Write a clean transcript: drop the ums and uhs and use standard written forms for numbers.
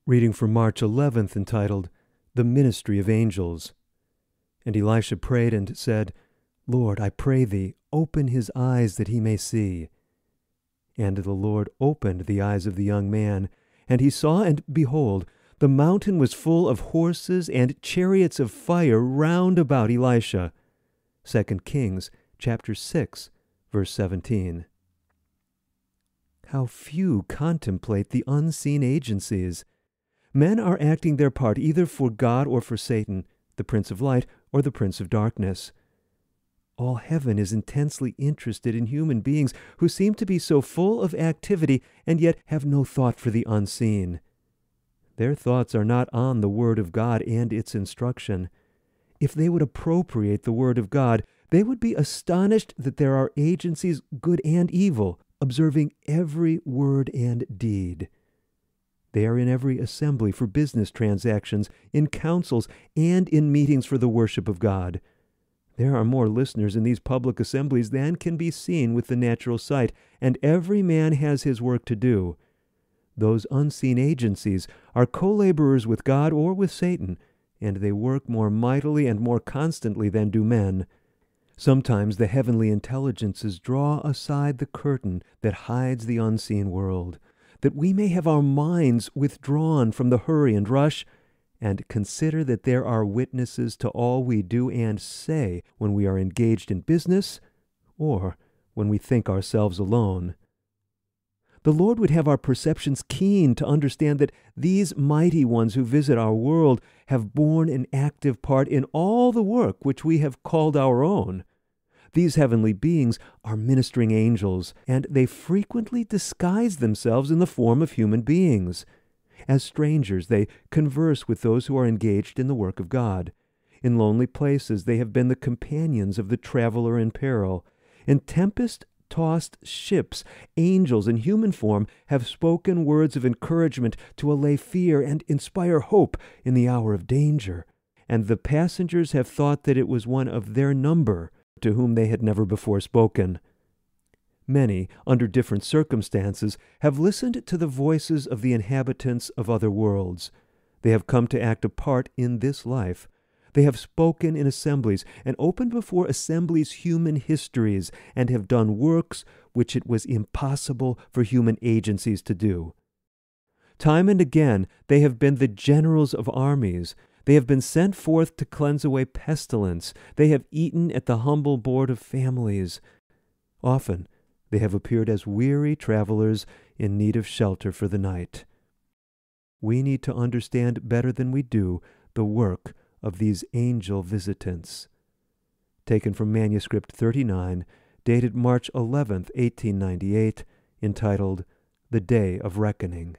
Reading from March 11th, entitled, The Ministry of Angels. And Elisha prayed and said, Lord, I pray thee, open his eyes that he may see. And the Lord opened the eyes of the young man, and he saw, and behold, the mountain was full of horses and chariots of fire round about Elisha. 2 Kings chapter 6, verse 17. How few contemplate the unseen agencies. Men are acting their part either for God or for Satan, the prince of light or the prince of darkness. All heaven is intensely interested in human beings who seem to be so full of activity and yet have no thought for the unseen. Their thoughts are not on the Word of God and its instruction. If they would appropriate the Word of God, they would be astonished that there are agencies, good and evil, observing every word and deed. They are in every assembly for business transactions, in councils, and in meetings for the worship of God. There are more listeners in these public assemblies than can be seen with the natural sight, and every man has his work to do. Those unseen agencies are co-laborers with God or with Satan, and they work more mightily and more constantly than do men. Sometimes the heavenly intelligences draw aside the curtain that hides the unseen world, that we may have our minds withdrawn from the hurry and rush, and consider that there are witnesses to all we do and say when we are engaged in business, or when we think ourselves alone. The Lord would have our perceptions keen to understand that these mighty ones who visit our world have borne an active part in all the work which we have called our own. These heavenly beings are ministering angels, and they frequently disguise themselves in the form of human beings. As strangers, they converse with those who are engaged in the work of God. In lonely places, they have been the companions of the traveler in peril. In tempest-tossed ships, angels in human form have spoken words of encouragement to allay fear and inspire hope in the hour of danger. And the passengers have thought that it was one of their number to whom they had never before spoken. Many, under different circumstances, have listened to the voices of the inhabitants of other worlds. They have come to act a part in this life. They have spoken in assemblies and opened before assemblies human histories, and have done works which it was impossible for human agencies to do. Time and again they have been the generals of armies. They have been sent forth to cleanse away pestilence. They have eaten at the humble board of families. Often they have appeared as weary travelers in need of shelter for the night. We need to understand better than we do the work of these angel visitants. Taken from Manuscript 39, dated March 11th, 1898, entitled The Day of Reckoning.